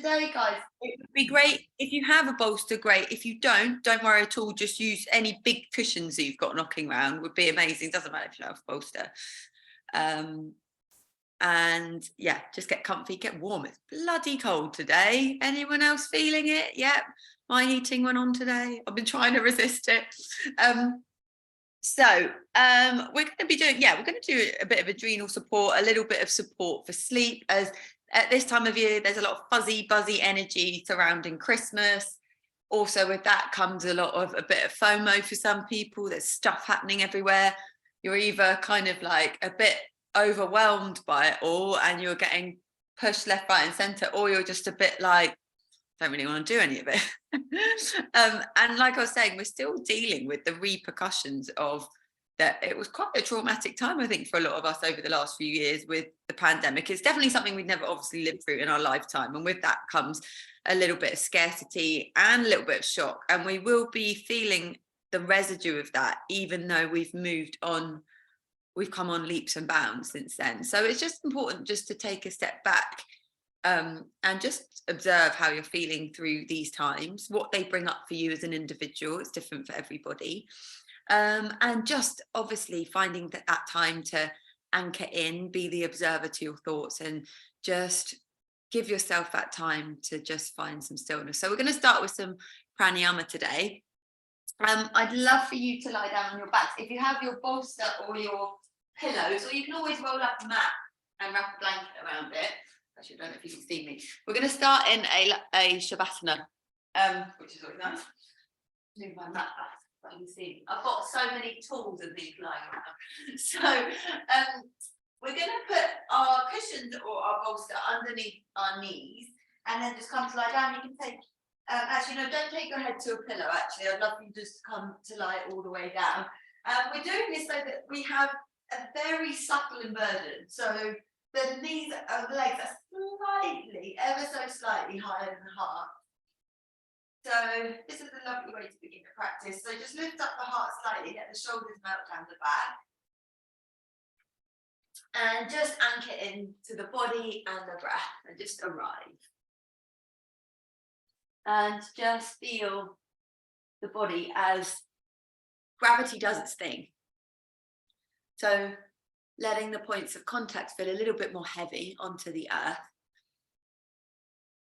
today, guys, it would be great if you have a bolster, great. If you don't worry at all. Just use any big cushions that you've got knocking around, would be amazing. Doesn't matter if you don't have a bolster. And yeah, just get comfy, get warm. It's bloody cold today. Anyone else feeling it? Yep, my heating went on today. I've been trying to resist it. We're going to be doing, we're going to do a bit of adrenal support, a little bit of support for sleep, as at this time of year there's a lot of fuzzy buzzy energy surrounding Christmas. Also with that comes a lot of a bit of FOMO for some people. There's stuff happening everywhere. You're either kind of like a bit overwhelmed by it all and you're getting pushed left, right and center, or you're just a bit like, don't really want to do any of it. And like I was saying, we're still dealing with the repercussions of that. It was quite a traumatic time, I think, for a lot of us over the last few years with the pandemic. It's definitely something we'd never obviously lived through in our lifetime, and with that comes a little bit of scarcity and a little bit of shock, and we will be feeling the residue of that, even though we've moved on. We've come on leaps and bounds since then. So it's just important just to take a step back and just observe how you're feeling through these times, what they bring up for you as an individual. It's different for everybody. And just obviously finding that time to anchor in, be the observer to your thoughts, and just give yourself that time to just find some stillness. So we're going to start with some pranayama today. I'd love for you to lie down on your backs. If you have your bolster or your pillows, or you can always roll up a mat and wrap a blanket around it. Actually, I don't know if you can see me. We're going to start in a shavasana, which is always nice. Move my mat back so you can see. I've got so many tools and things lying around. So we're going to put our cushions or our bolster underneath our knees, and then just come to lie down. You can take actually, no, don't take your head to a pillow. Actually, I'd love for you just to come to lie all the way down. We're doing this so that we have a very subtle inversion. So the knees and the legs are slightly, ever so slightly higher than the heart. So this is a lovely way to begin the practice. So just lift up the heart slightly, let the shoulders melt down the back. And just anchor into the body and the breath and just arrive. And just feel the body as gravity does its thing. So letting the points of contact feel a little bit more heavy onto the earth.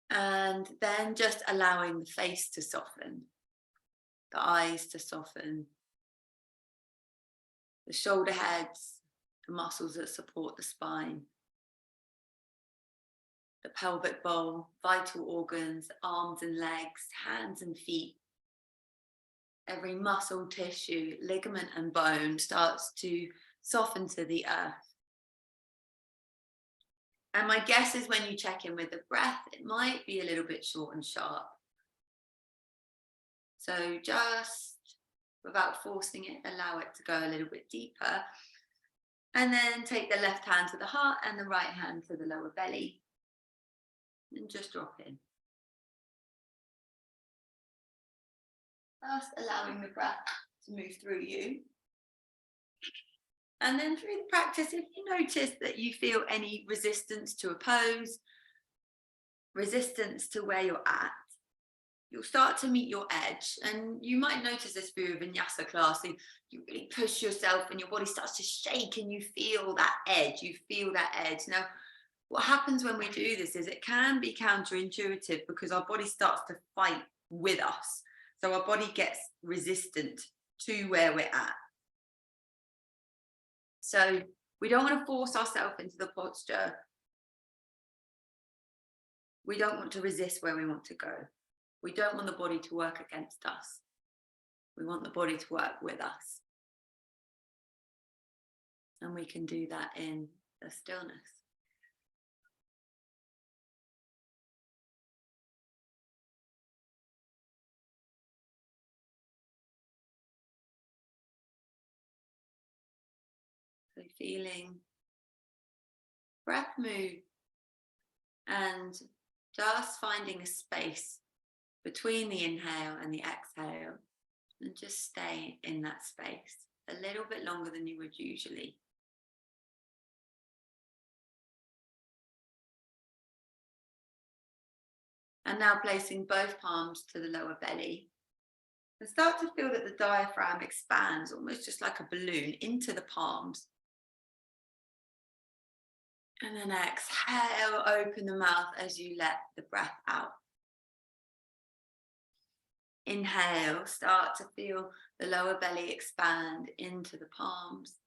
And then just allowing the face to soften, the eyes to soften, the shoulder heads, the muscles that support the spine, the pelvic bowl, vital organs, arms and legs, hands and feet. Every muscle, tissue, ligament and bone starts to soften to the earth. And my guess is when you check in with the breath, it might be a little bit short and sharp. So just without forcing it, allow it to go a little bit deeper. And then take the left hand to the heart and the right hand to the lower belly. And just drop in. First, allowing the breath to move through you. And then through the practice, if you notice that you feel any resistance to a pose, resistance to where you're at, you'll start to meet your edge. And you might notice this through a vinyasa class. You really push yourself and your body starts to shake and you feel that edge. You feel that edge. Now, what happens when we do this is it can be counterintuitive because our body starts to fight with us. So our body gets resistant to where we're at. So we don't want to force ourselves into the posture. We don't want to resist where we want to go. We don't want the body to work against us. We want the body to work with us. And we can do that in the stillness. So feeling breath move and just finding a space between the inhale and the exhale, and just stay in that space a little bit longer than you would usually. And now placing both palms to the lower belly. And start to feel that the diaphragm expands almost just like a balloon into the palms. And then exhale, open the mouth as you let the breath out. Inhale, start to feel the lower belly expand into the palms.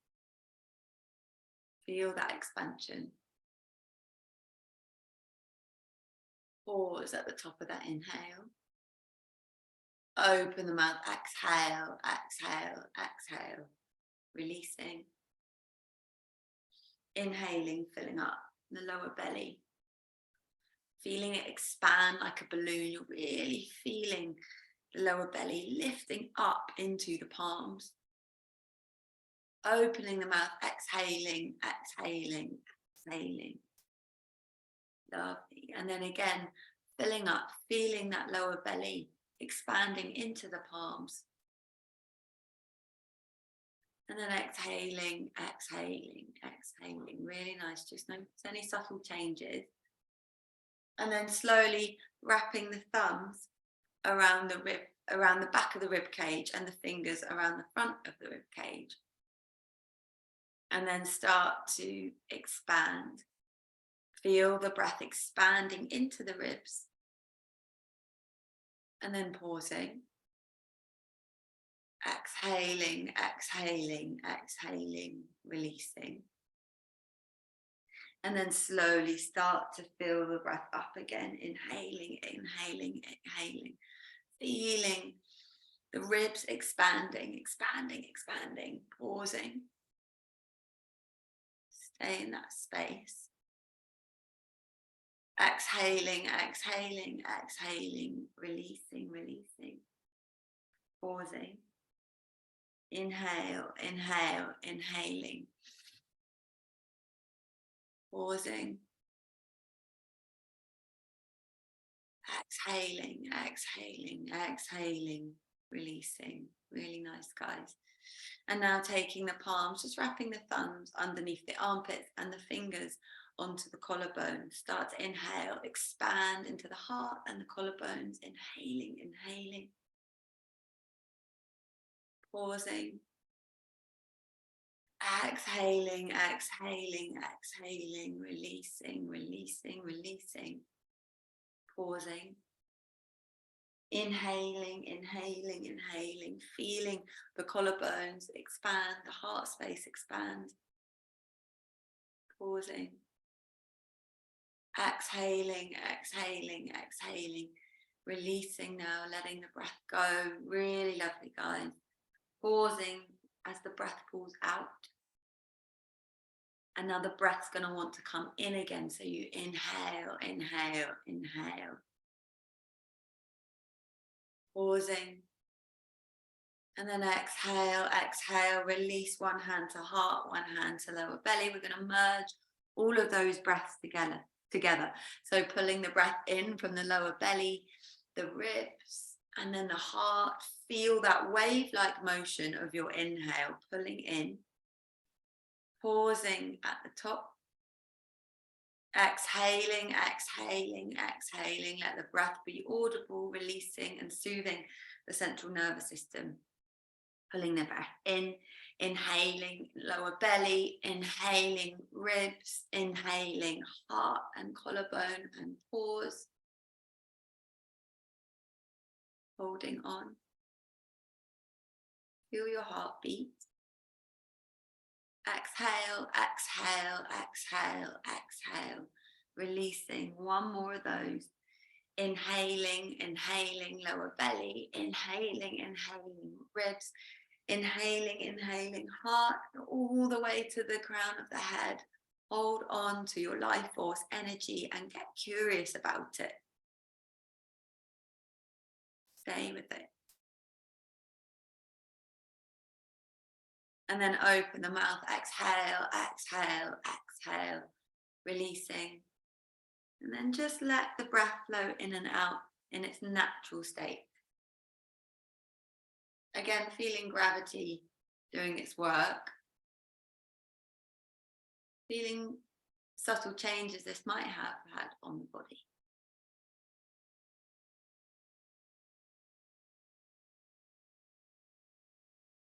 Feel that expansion. Pause at the top of that inhale. Open the mouth, exhale, exhale, exhale. Releasing. Inhaling, filling up the lower belly. Feeling it expand like a balloon. You're really feeling the lower belly lifting up into the palms. Opening the mouth, exhaling, exhaling, exhaling. Lovely. And then again, filling up, feeling that lower belly expanding into the palms. And then exhaling, exhaling, exhaling. Really nice. Just notice any subtle changes. And then slowly wrapping the thumbs around the rib, around the back of the rib cage, and the fingers around the front of the rib cage. And then start to expand. Feel the breath expanding into the ribs. And then pausing. Exhaling, exhaling, exhaling, releasing. And then slowly start to feel the breath up again. Inhaling, inhaling, inhaling. Feeling the ribs expanding, expanding, expanding. Pausing. Stay in that space. Exhaling, exhaling, exhaling. Releasing, releasing. Pausing. Inhale, inhale, inhaling. Pausing. Exhaling, exhaling, exhaling, releasing. Really nice, guys. And now taking the palms, just wrapping the thumbs underneath the armpits and the fingers onto the collarbone. Start to inhale, expand into the heart and the collarbones. Inhaling, inhaling. Pausing. Exhaling, exhaling, exhaling, releasing, releasing, releasing. Pausing. Inhaling, inhaling, inhaling, feeling the collarbones expand, the heart space expand. Pausing. Exhaling, exhaling, exhaling, releasing now, letting the breath go. Really lovely, guys. Pausing as the breath pulls out. And now the breath's going to want to come in again. So you inhale, inhale, inhale. Pausing. And then exhale, exhale, release one hand to heart, one hand to lower belly. We're going to merge all of those breaths together. So pulling the breath in from the lower belly, the ribs, and then the heart. Feel that wave-like motion of your inhale, pulling in. Pausing at the top. Exhaling, exhaling, exhaling. Let the breath be audible, releasing and soothing the central nervous system. Pulling the breath in, inhaling lower belly, inhaling ribs, inhaling heart and collarbone, and pause. Holding on. Feel your heartbeat. Exhale, exhale, exhale, exhale. Releasing one more of those. Inhaling, inhaling lower belly, inhaling, inhaling ribs, inhaling, inhaling heart, all the way to the crown of the head. Hold on to your life force energy and get curious about it. Stay with it. And then open the mouth, exhale, exhale, exhale, releasing. And then just let the breath flow in and out in its natural state. Again, feeling gravity doing its work. Feeling subtle changes this might have had on the body.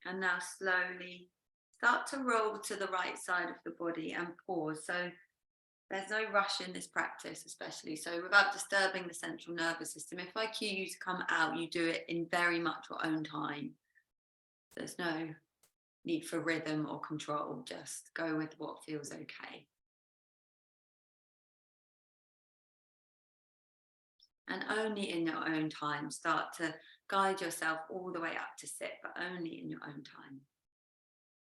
And now slowly start to roll to the right side of the body and pause. So there's no rush in this practice, especially. So without disturbing the central nervous system, if I cue you to come out, you do it in very much your own time. There's no need for rhythm or control. Just go with what feels okay. And only in your own time, start to guide yourself all the way up to sit, but only in your own time.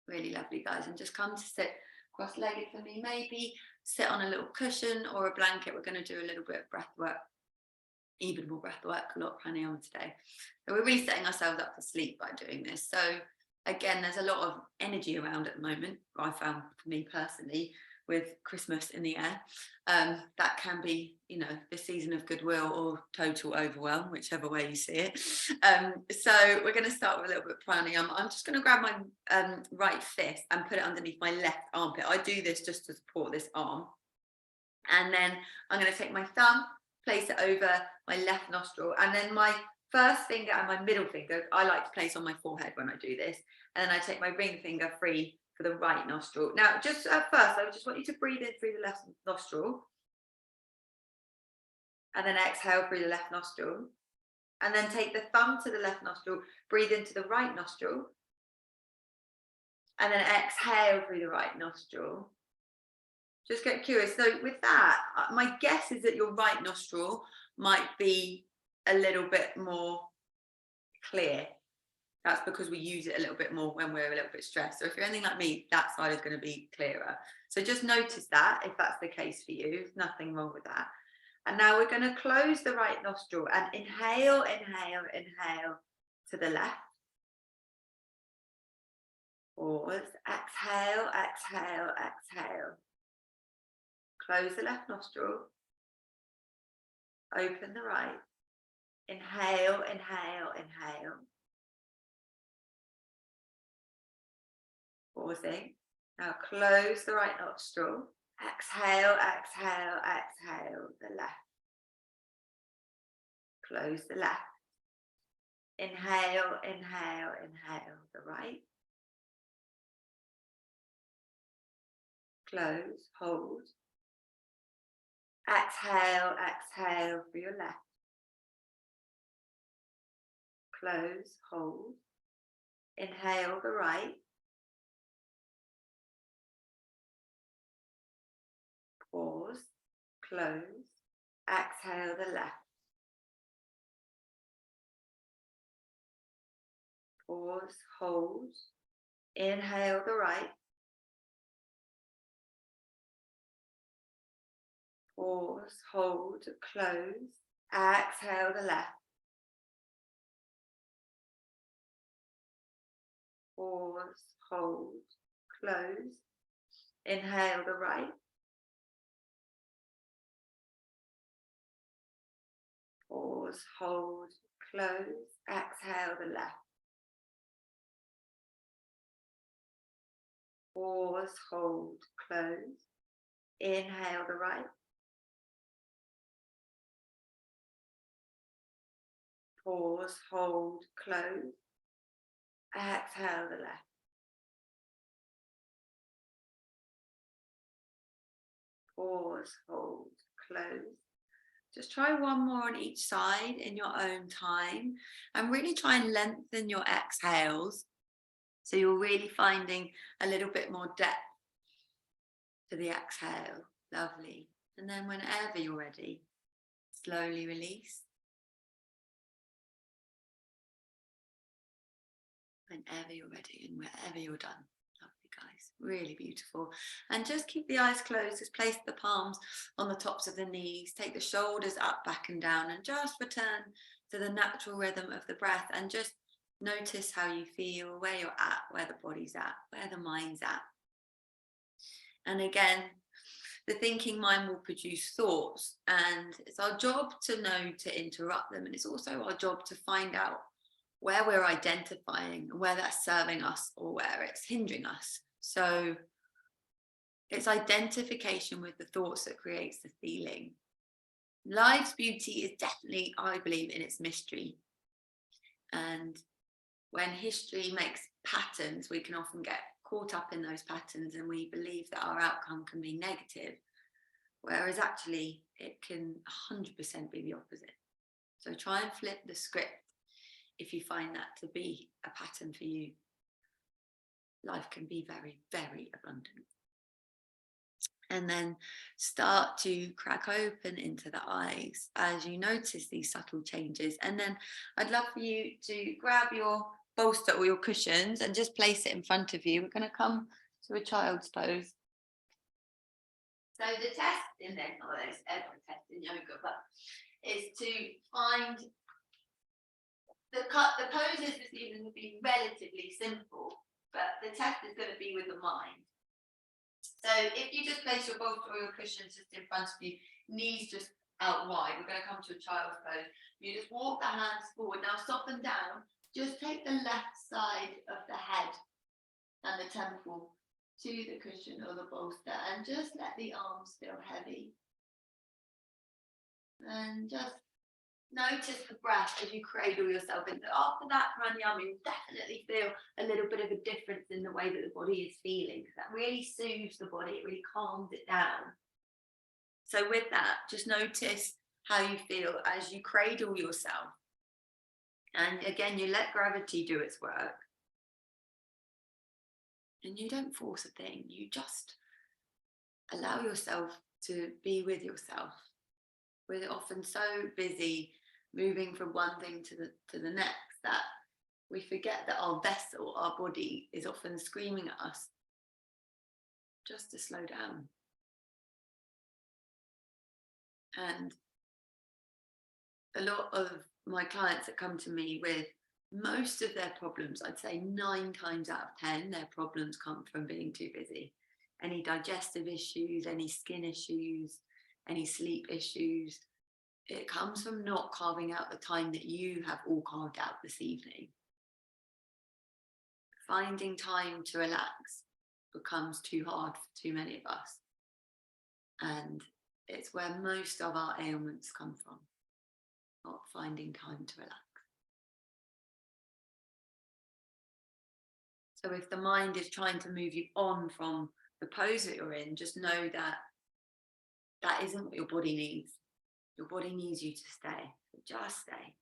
Really lovely, guys. And just come to sit cross-legged for me. Maybe sit on a little cushion or a blanket. We're going to do a little bit of breath work, even more breath work, a lot of pranayama today. So we're really setting ourselves up for sleep by doing this. So again, there's a lot of energy around at the moment, I found for me personally, with Christmas in the air. That can be, you know, the season of goodwill or total overwhelm, whichever way you see it. So we're going to start with a little bit of pranayama. I'm just going to grab my right fist and put it underneath my left armpit. I do this just to support this arm. And then I'm going to take my thumb, place it over my left nostril, and then my first finger and my middle finger, I like to place on my forehead when I do this. And then I take my ring finger free for the right nostril. Now, just at first, I just want you to breathe in through the left nostril. And then exhale through the left nostril. And then take the thumb to the left nostril, breathe into the right nostril. And then exhale through the right nostril. Just get curious. So with that, my guess is that your right nostril might be a little bit more clear. That's because we use it a little bit more when we're a little bit stressed. So if you're anything like me, that side is going to be clearer. So just notice that if that's the case for you, there's nothing wrong with that. And now we're going to close the right nostril and inhale, inhale, inhale to the left. Pause, exhale, exhale, exhale. Close the left nostril. Open the right. Inhale, inhale, inhale. Pausing. Now close the right nostril. Exhale, exhale, exhale the left. Close the left. Inhale, inhale, inhale the right. Close, hold. Exhale, exhale for your left. Close, hold. Inhale the right. Pause, close. Exhale the left. Pause, hold. Inhale the right. Pause, hold, close. Exhale the left. Pause, hold, close. Inhale the right. Pause, hold, close. Exhale the left. Pause, hold, close. Inhale the right. Pause, hold, close. Exhale the left. Pause, hold, close. Just try one more on each side in your own time, and really try and lengthen your exhales. So you're really finding a little bit more depth to the exhale. Lovely. And then whenever you're ready, slowly release. Whenever you're ready and wherever you're done. Lovely, guys. Really beautiful. And just keep the eyes closed. Just place the palms on the tops of the knees. Take the shoulders up, back and down, and just return to the natural rhythm of the breath, and just notice how you feel, where you're at, where the body's at, where the mind's at. And again, the thinking mind will produce thoughts, and it's our job to know to interrupt them. And it's also our job to find out where we're identifying, where that's serving us or where it's hindering us. So it's identification with the thoughts that creates the feeling. Life's beauty is definitely, I believe, in its mystery. And when history makes patterns, we can often get caught up in those patterns and we believe that our outcome can be negative, whereas actually it can 100% be the opposite. So try and flip the script if you find that to be a pattern for you. Life can be very, very abundant. And then start to crack open into the eyes as you notice these subtle changes. And then I'd love for you to grab your bolster or your cushions and just place it in front of you. We're going to come to a child's pose. So the test in there, oh, there's ever a test in yoga, but is to find the poses this evening will be relatively simple, but the test is going to be with the mind. So if you just place your bolster or your cushions just in front of you, knees just out wide, we're going to come to a child's pose. You just walk the hands forward. Now soften down. Just take the left side of the head and the temple to the cushion or the bolster and just let the arms feel heavy. And just notice the breath as you cradle yourself. And after that pranayama, you'll definitely feel a little bit of a difference in the way that the body is feeling, because that really soothes the body, it really calms it down. So with that, just notice how you feel as you cradle yourself. And again, you let gravity do its work. And you don't force a thing, you just allow yourself to be with yourself. We're often so busy moving from one thing to the next that we forget that our vessel, our body, is often screaming at us just to slow down. And a lot of my clients that come to me with most of their problems, I'd say 9 times out of 10, their problems come from being too busy. Any digestive issues, any skin issues, any sleep issues, it comes from not carving out the time that you have all carved out this evening. Finding time to relax becomes too hard for too many of us. And it's where most of our ailments come from, not finding time to relax. So if the mind is trying to move you on from the pose that you're in, just know that that isn't what your body needs. Your body needs you to stay. So just stay.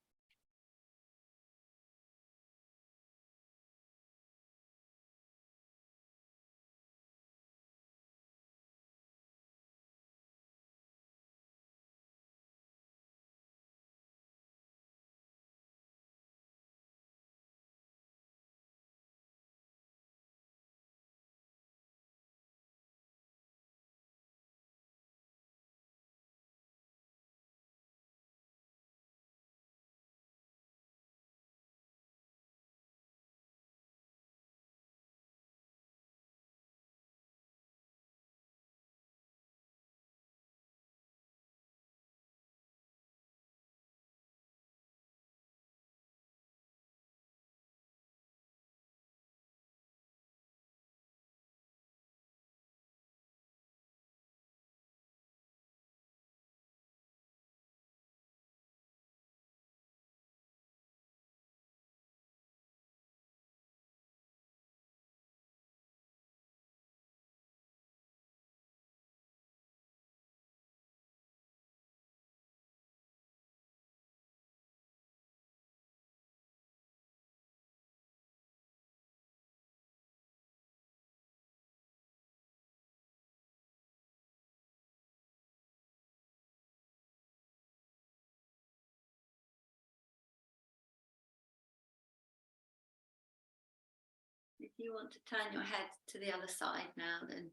If you want to turn your head to the other side now, then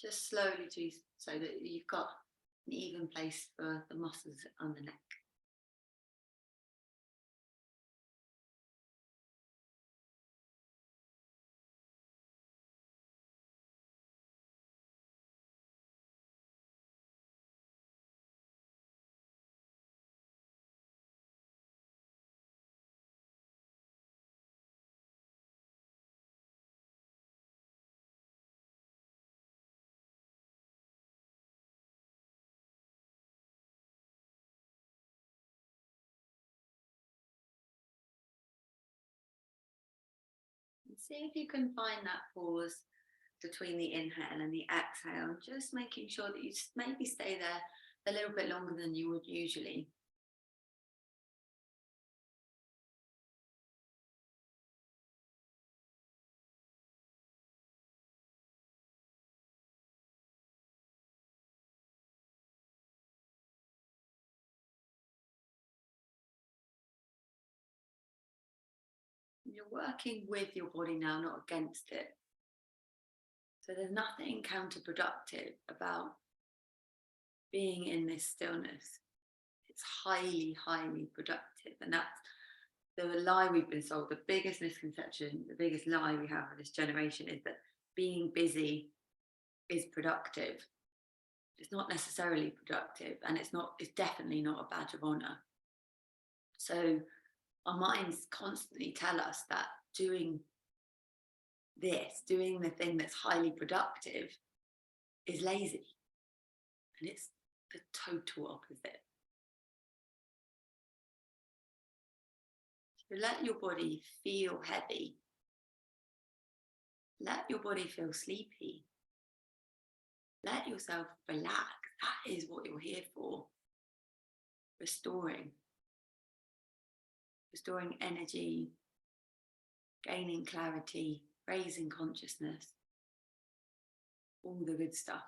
just slowly do so that you've got an even place for the muscles on the neck. see if you can find that pause between the inhale and the exhale, just making sure that you maybe stay there a little bit longer than you would usually. You're working with your body now, not against it. So there's nothing counterproductive about being in this stillness. It's highly, highly productive. And that's the lie we've been sold. The biggest misconception, the biggest lie we have in this generation is that being busy is productive. It's not necessarily productive, and it's definitely not a badge of honor. So our minds constantly tell us that doing the thing that's highly productive, is lazy. And it's the total opposite. So let your body feel heavy. Let your body feel sleepy. Let yourself relax. That is what you're here for. Restoring energy, gaining clarity, raising consciousness, all the good stuff.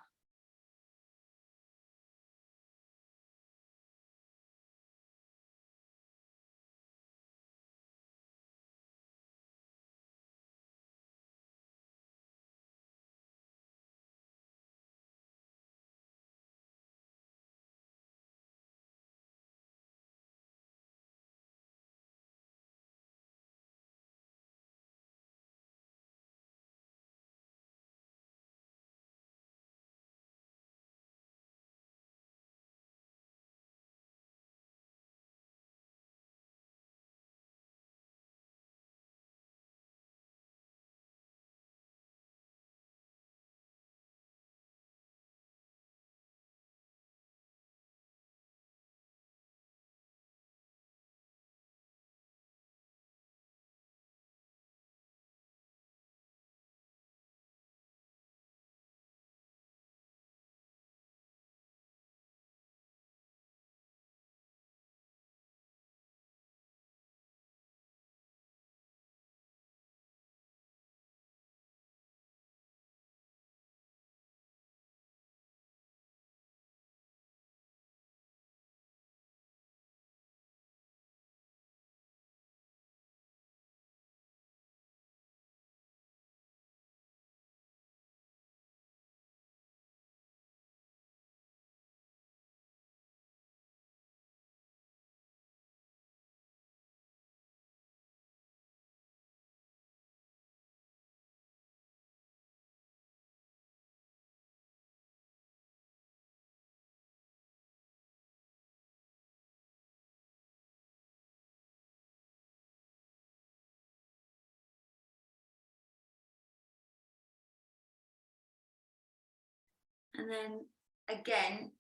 And then again,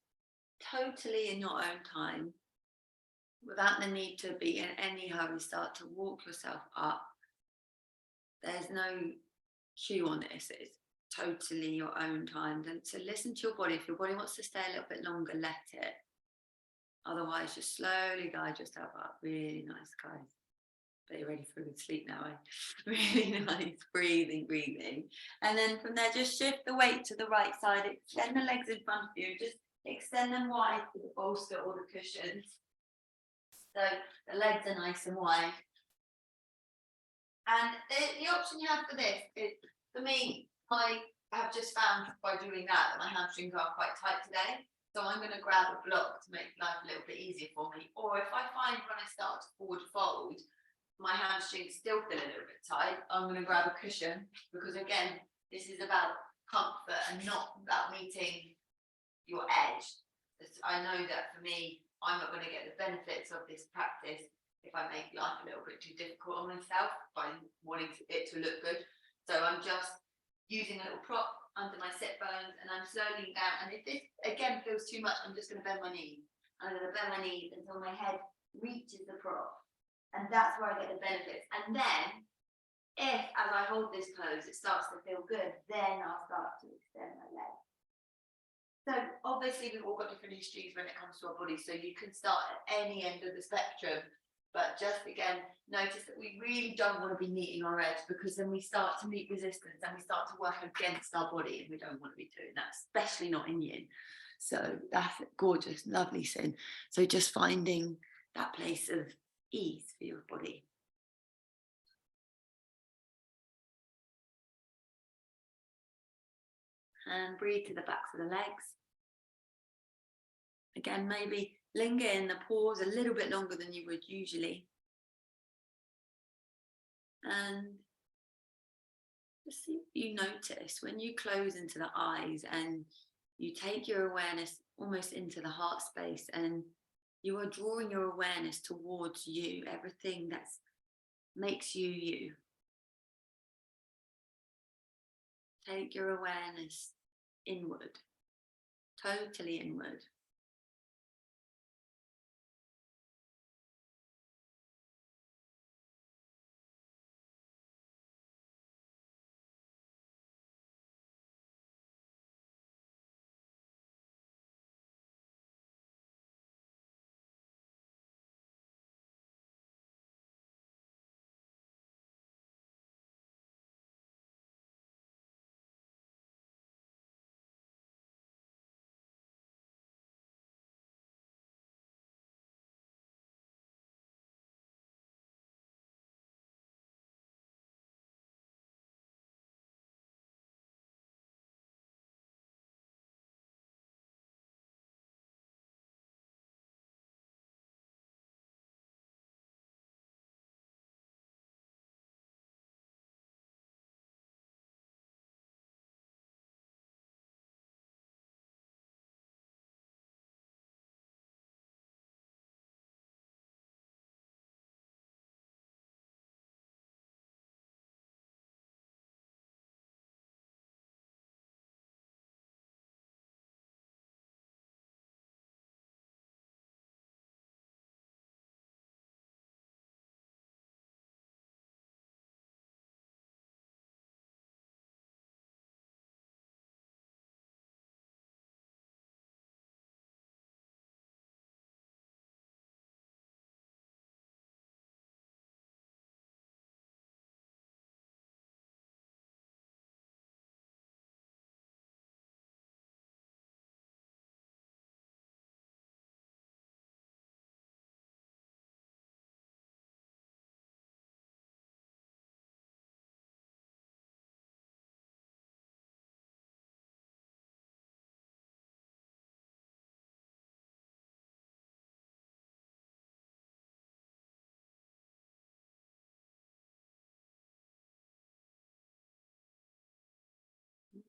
totally in your own time, without the need to be in any hurry, start to walk yourself up. There's no cue on this. It's totally your own time. And so listen to your body. If your body wants to stay a little bit longer, let it. Otherwise, just slowly guide yourself up. Really nice, guys. But you're ready for a good sleep now, eh? Really nice. Breathing. And then from there, just shift the weight to the right side. Extend the legs in front of you. Just extend them wide for the bolster or the cushions. So the legs are nice and wide. And the option you have for this is, for me, I have just found by doing that my hamstrings are quite tight today. So I'm going to grab a block to make life a little bit easier for me. Or if I find when I start to forward fold, my hamstrings still feel a little bit tight, I'm going to grab a cushion, because again, this is about comfort and not about meeting your edge. I know that for me, I'm not going to get the benefits of this practice if I make life a little bit too difficult on myself by wanting it to look good. So I'm just using a little prop under my sit bones, and I'm slowly down. And if this again feels too much, I'm just going to bend my knees. I'm going to bend my knees until my head reaches the prop, and that's where I get the benefits. And then, If, as I hold this pose, it starts to feel good, then I'll start to extend my legs. So obviously we've all got different histories when it comes to our bodies, so you can start at any end of the spectrum, but just again, notice that we really don't want to be meeting our edge, because then we start to meet resistance and we start to work against our body, and we don't want to be doing that, especially not in yin. So that's gorgeous, lovely, Sin. So just finding that place of ease for your body. And breathe to the backs of the legs. Again, maybe linger in the pause a little bit longer than you would usually. And just see if you notice when you close into the eyes and you take your awareness almost into the heart space, and you are drawing your awareness towards you, everything that makes you you. Take your awareness inward, totally inward.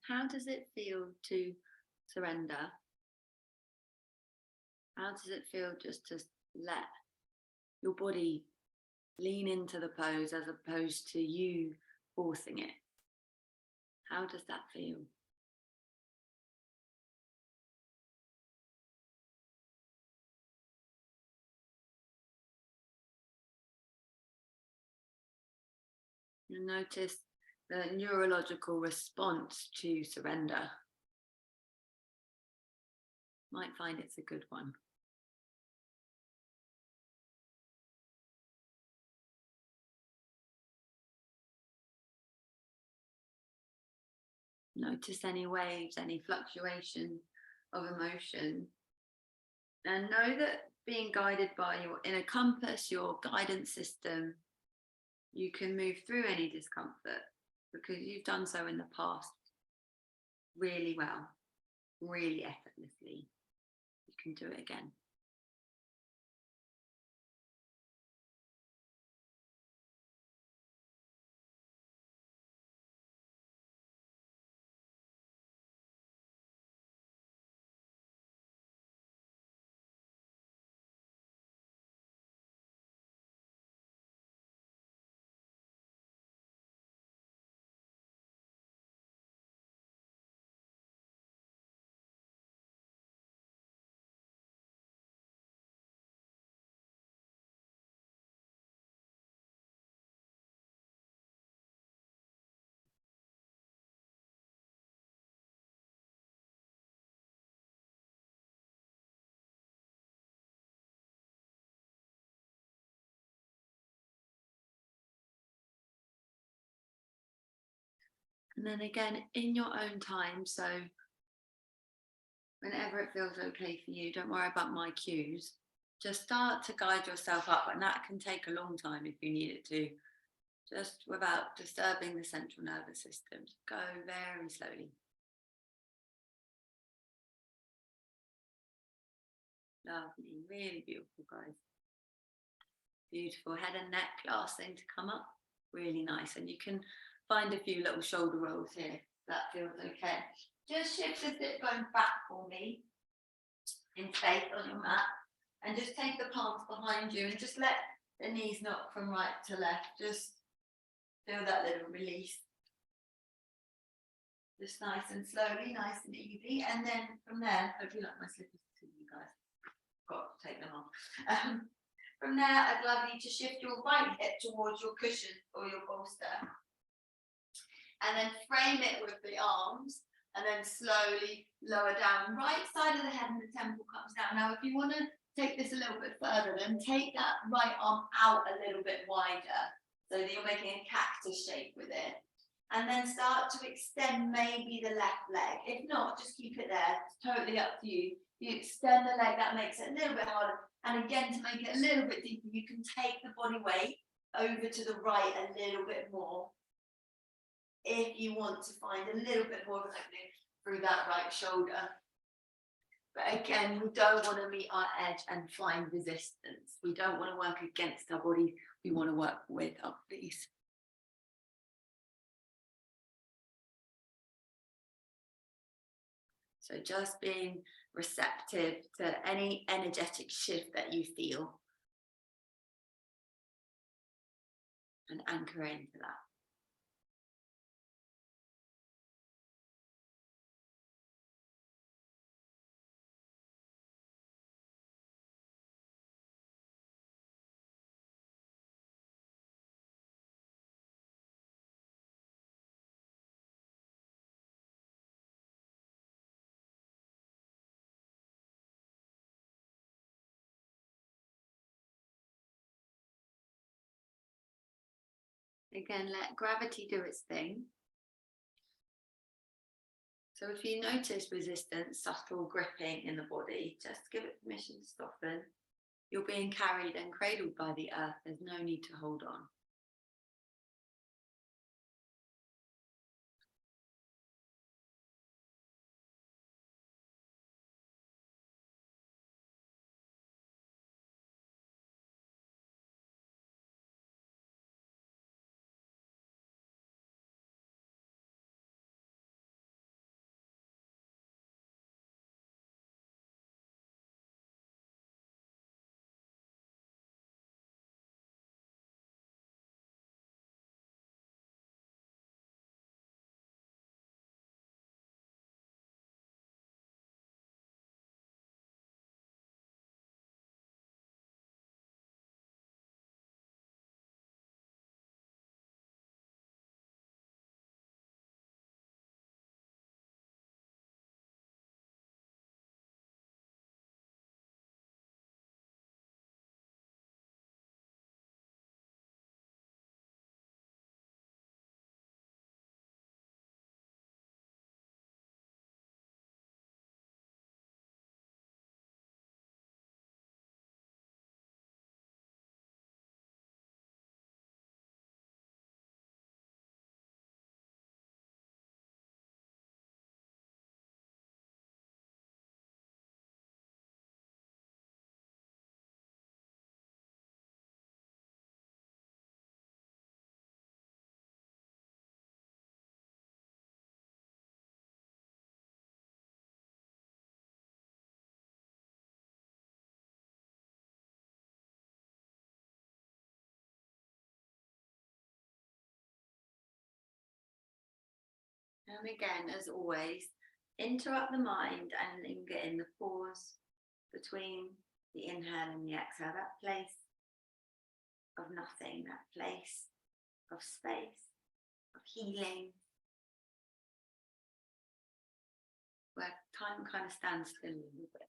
How does it feel to surrender? How does it feel just to let your body lean into the pose as opposed to you forcing it? How does that feel? You notice the neurological response to surrender. Might find it's a good one. Notice any waves, any fluctuation of emotion, and know that being guided by your inner compass, your guidance system, you can move through any discomfort because you've done so in the past really well, really effortlessly. You can do it again. And then again, in your own time, so whenever it feels okay for you, don't worry about my cues. Just start to guide yourself up, and that can take a long time if you need it to, just without disturbing the central nervous system. Go very slowly. Lovely, really beautiful, guys. Beautiful. Head and neck, last thing to come up. Really nice. And you can find a few little shoulder rolls here. That feels okay. Just shift the sit bone back for me in space on your mat. And just take the palms behind you and just let the knees knock from right to left. Just feel that little release. Just nice and slowly, nice and easy. And then from there, hope you like my slippers too, you guys. Got to take them off. From there, I'd love you to shift your right hip towards your cushion or your bolster. And then frame it with the arms and then slowly lower down. Right side of the head and the temple comes down. Now, if you want to take this a little bit further, then take that right arm out a little bit wider so that you're making a cactus shape with it. And then start to extend maybe the left leg. If not, just keep it there. It's totally up to you. You extend the leg, that makes it a little bit harder. And again, to make it a little bit deeper, you can take the body weight over to the right a little bit more if you want to find a little bit more of an opening through that right shoulder. But again, we don't want to meet our edge and find resistance. We don't want to work against our bodies. We want to work with our bodies. So just being receptive to any energetic shift that you feel and anchoring to that. Again, let gravity do its thing. So if you notice resistance, subtle gripping in the body, just give it permission to soften. You're being carried and cradled by the earth. There's no need to hold on. And again, as always, interrupt the mind and get in the pause between the inhale and the exhale, that place of nothing, that place of space, of healing, where time kind of stands still a little bit.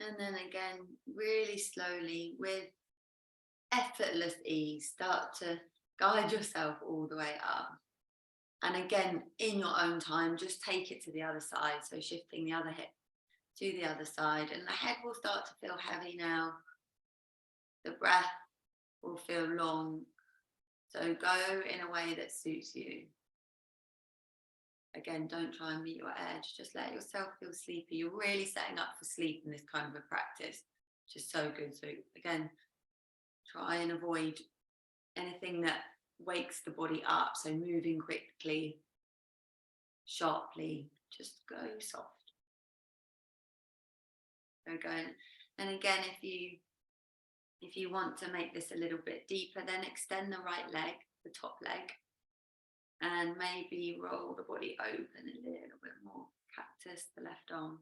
And then again, really slowly, with effortless ease, start to guide yourself all the way up. And again, in your own time, just take it to the other side. So shifting the other hip to the other side, and the head will start to feel heavy now. The breath will feel long. So go in a way that suits you. Again, don't try and meet your edge. Just let yourself feel sleepy. You're really setting up for sleep in this kind of a practice, which is so good. So again, try and avoid anything that wakes the body up. So moving quickly, sharply, just go soft. So go. And again, if you want to make this a little bit deeper, then extend the right leg, the top leg, and maybe roll the body open a little bit more. Cactus the left arm.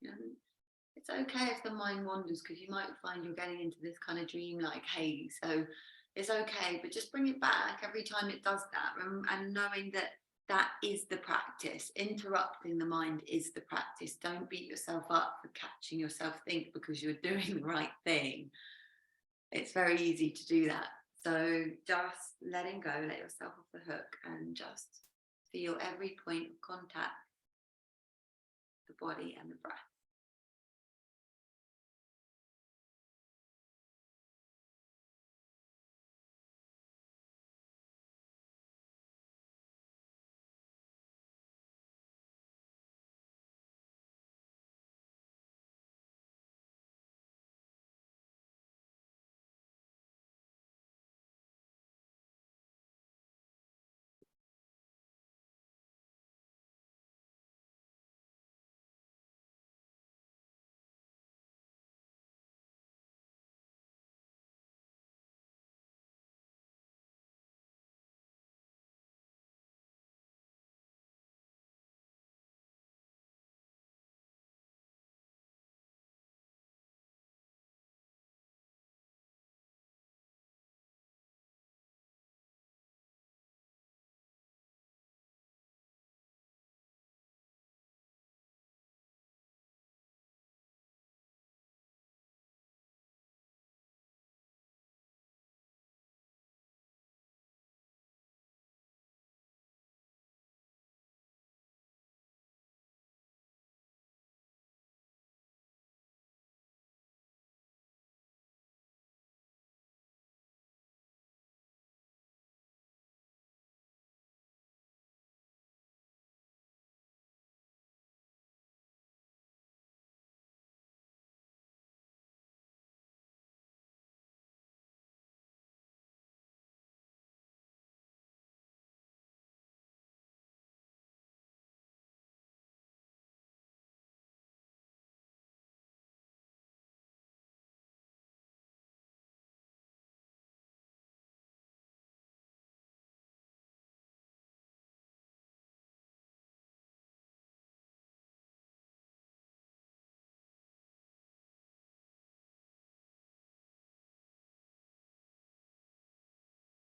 And it's okay if the mind wanders, because you might find you're getting into this kind of dreamlike haze. So it's okay, but just bring it back every time it does that, and knowing that that is the practice. Interrupting the mind is the practice. Don't beat yourself up for catching yourself think because you're doing the right thing. It's very easy to do that. So just letting go, let yourself off the hook, and just feel every point of contact, the body and the breath.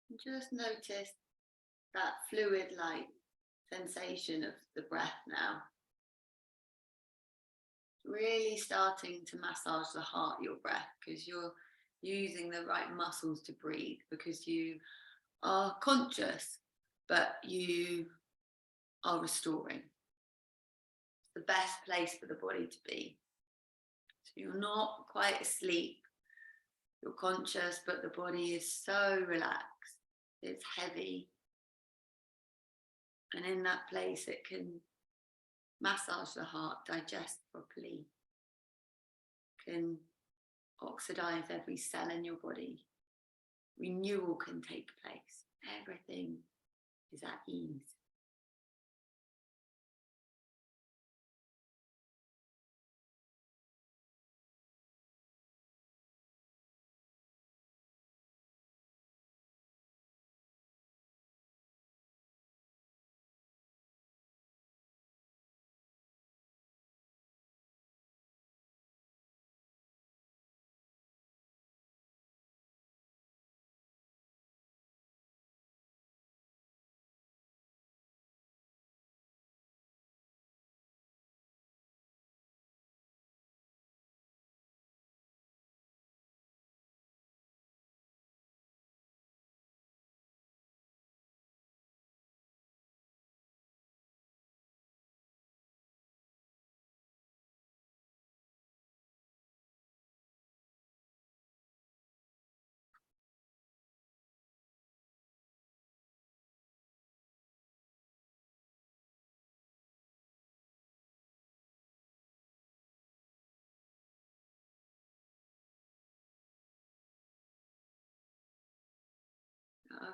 And just notice that fluid-like sensation of the breath now. Really starting to massage the heart, your breath, because you're using the right muscles to breathe, because you are conscious, but you are restoring. It's the best place for the body to be. So you're not quite asleep, you're conscious, but the body is so relaxed, it's heavy. And in that place, it can massage the heart, digest properly, can oxidize every cell in your body. Renewal can take place. Everything is at ease.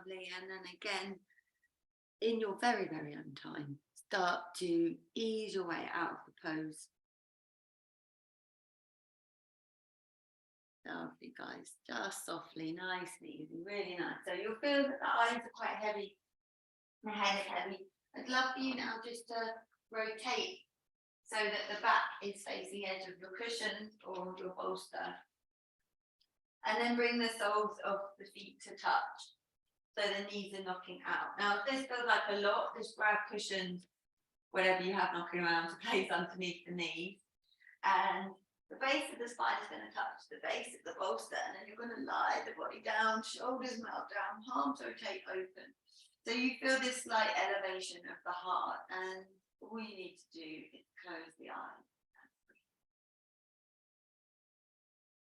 Lovely. And then again, in your very, very own time, start to ease your way out of the pose. Lovely, guys. Just softly, nice and easy, really nice. So you'll feel that the eyes are quite heavy, the head is heavy. I'd love for you now just to rotate so that the back is facing the edge of your cushion or your bolster. And then bring the soles of the feet to touch. So the knees are knocking out. Now, if this feels like a lot, just grab cushions, whatever you have knocking around, to place underneath the knees. And the base of the spine is going to touch the base of the bolster, and then you're going to lie the body down, shoulders melt down, palms rotate open. So you feel this slight elevation of the heart, and all you need to do is close the eyes.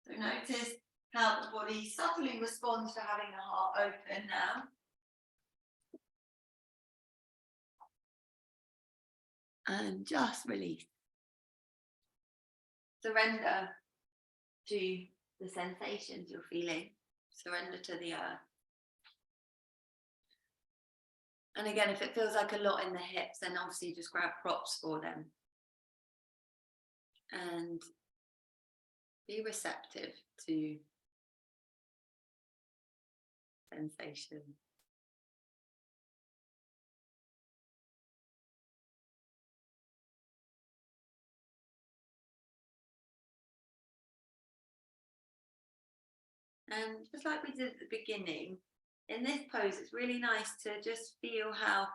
So notice how the body subtly responds to having the heart open now. And just release. Surrender to the sensations you're feeling. Surrender to the earth. And again, if it feels like a lot in the hips, then obviously just grab props for them. And be receptive to sensation. And just like we did at the beginning, in this pose, it's really nice to just feel how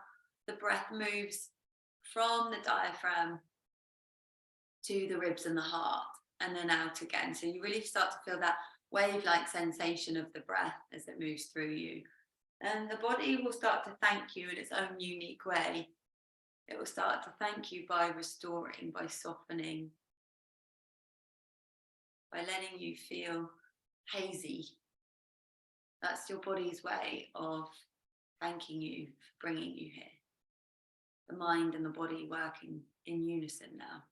the breath moves from the diaphragm to the ribs and the heart, and then out again. So you really start to feel that wave-like sensation of the breath as it moves through you. And the body will start to thank you in its own unique way. It will start to thank you by restoring, by softening, by letting you feel hazy. That's your body's way of thanking you for bringing you here. The mind and the body working in unison now.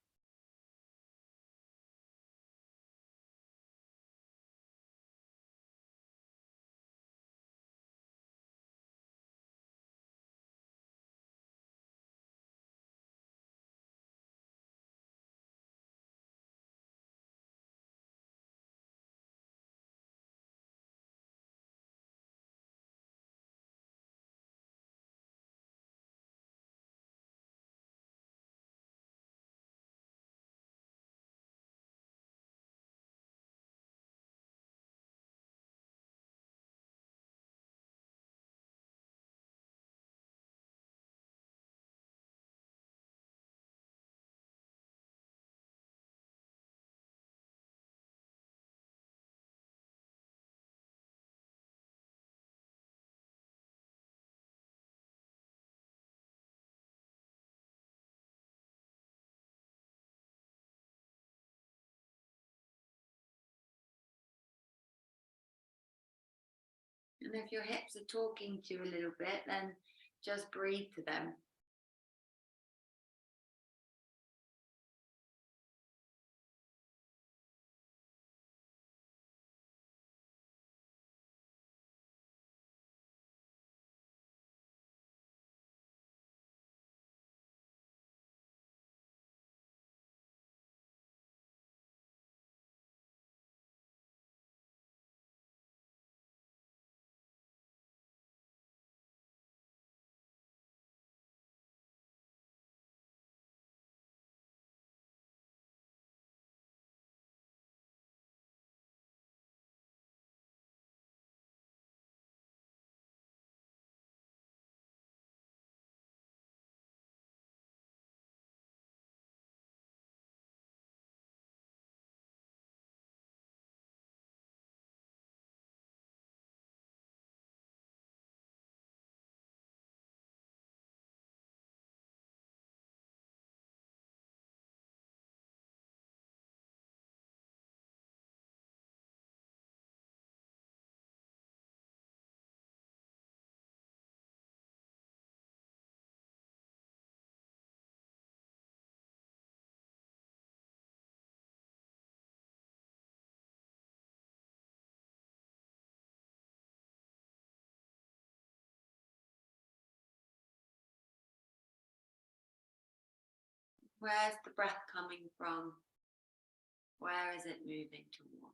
And if your hips are talking to you a little bit, then just breathe to them. Where's the breath coming from? Where is it moving towards?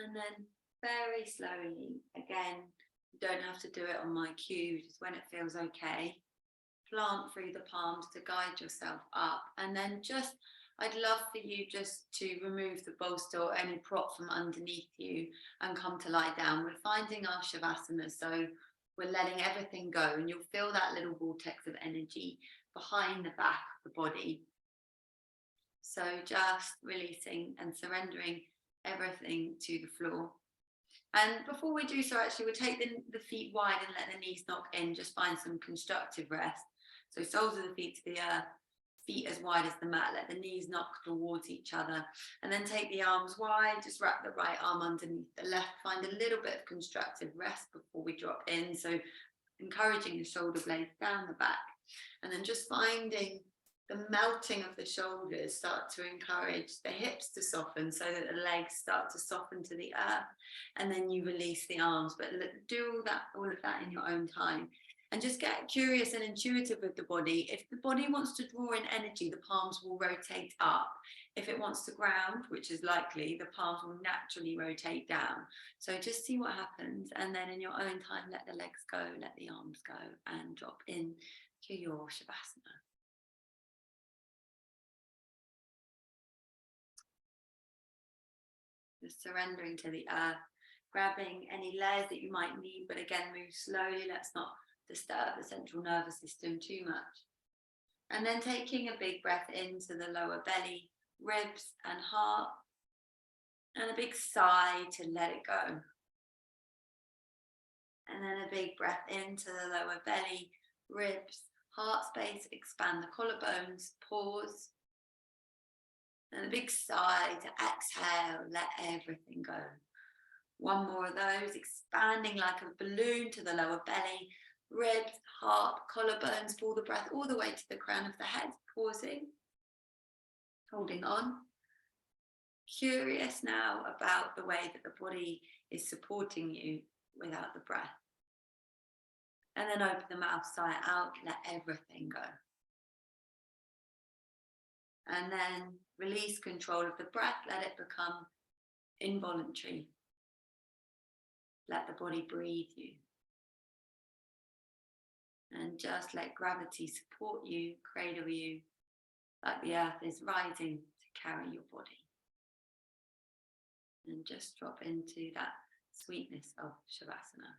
And then very slowly, again, you don't have to do it on my cue, just when it feels okay. Plant through the palms to guide yourself up. And then just, I'd love for you just to remove the bolster or any prop from underneath you and come to lie down. We're finding our Shavasana, so we're letting everything go, and you'll feel that little vortex of energy behind the back of the body. So just releasing and surrendering everything to the floor. And before we do so, actually, we'll take the feet wide and let the knees knock in, just find some constructive rest. So soles of the feet to the earth, feet as wide as the mat, let the knees knock towards each other. And then take the arms wide, just wrap the right arm underneath the left, find a little bit of constructive rest before we drop in. So encouraging the shoulder blades down the back. And then just finding the melting of the shoulders start to encourage the hips to soften so that the legs start to soften to the earth, and then you release the arms. But do all of that in your own time, and just get curious and intuitive with the body. If the body wants to draw in energy, the palms will rotate up. If it wants to ground, which is likely, the palms will naturally rotate down. So just see what happens, and then in your own time, let the legs go, let the arms go, and drop in to your Shavasana. Just surrendering to the earth, grabbing any layers that you might need, but again, move slowly. Let's not disturb the central nervous system too much. And then taking a big breath into the lower belly, ribs and heart, and a big sigh to let it go. And then a big breath into the lower belly, ribs, heart space, expand the collarbones, pause. And a big sigh to exhale, let everything go. One more of those, expanding like a balloon to the lower belly, ribs, heart, collarbones, pull the breath all the way to the crown of the head, pausing, holding on. Curious now about the way that the body is supporting you without the breath. And then open the mouth, sigh out, let everything go. And then release control of the breath, let it become involuntary. Let the body breathe you. And just let gravity support you, cradle you, like the earth is rising to carry your body. And just drop into that sweetness of Shavasana.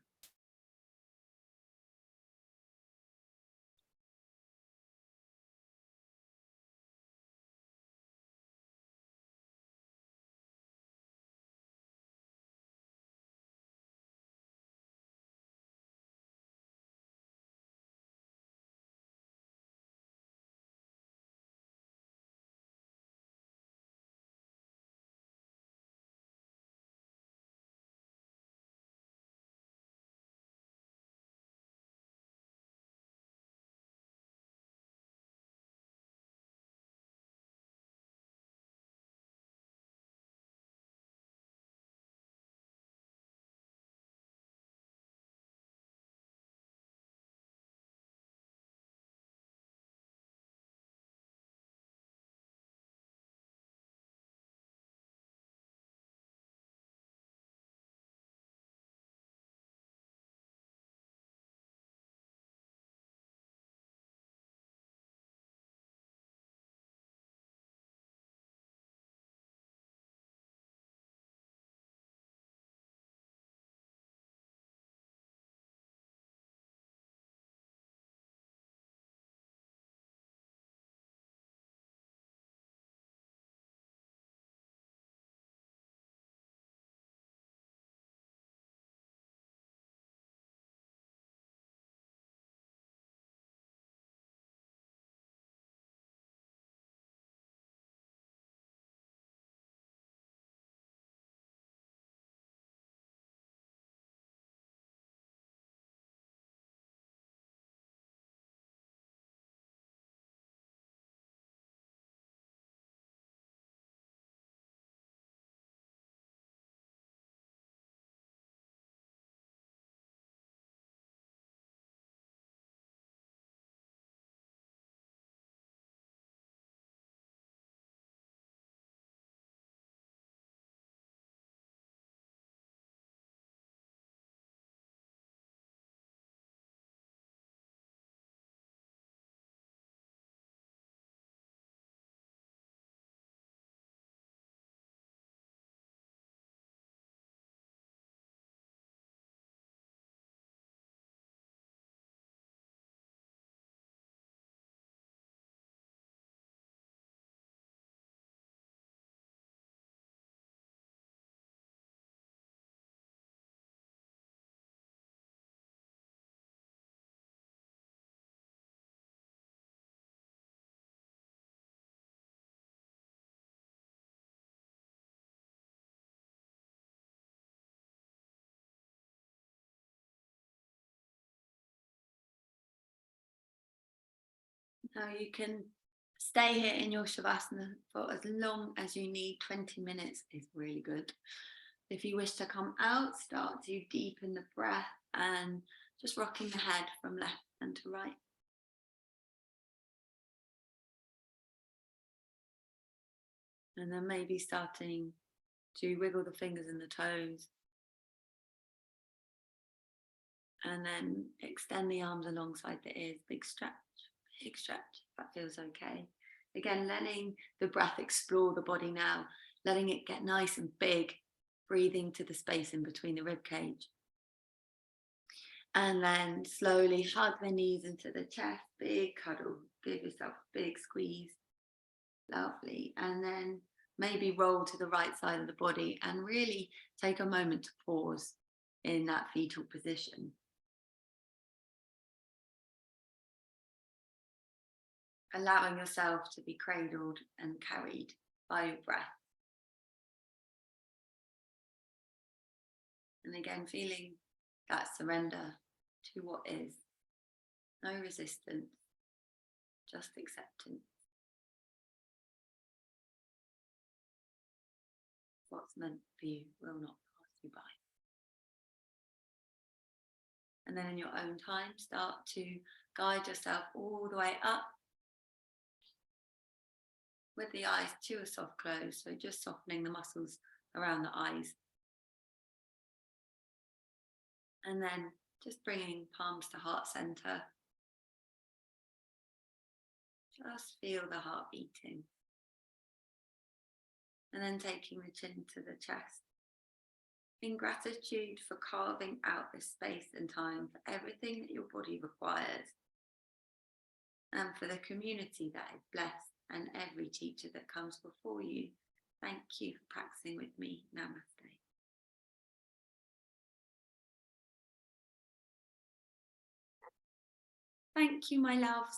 Now you can stay here in your Shavasana for as long as you need. 20 minutes is really good. If you wish to come out, start to deepen the breath and just rocking the head from left and to right. And then maybe starting to wiggle the fingers and the toes. And then extend the arms alongside the ears. Big stretch, if that feels okay. Again, letting the breath explore the body now, letting it get nice and big, breathing to the space in between the rib cage. And then slowly hug the knees into the chest, big cuddle, give yourself a big squeeze. Lovely. And then maybe roll to the right side of the body and really take a moment to pause in that fetal position. Allowing yourself to be cradled and carried by your breath. And again, feeling that surrender to what is. No resistance, just acceptance. What's meant for you will not pass you by. And then in your own time, start to guide yourself all the way up with the eyes to a soft close. So just softening the muscles around the eyes. And then just bringing palms to heart center. Just feel the heart beating. And then taking the chin to the chest. In gratitude for carving out this space and time for everything that your body requires. And for the community that is blessed and every teacher that comes before you. Thank you for practicing with me. Namaste. Thank you, my loves.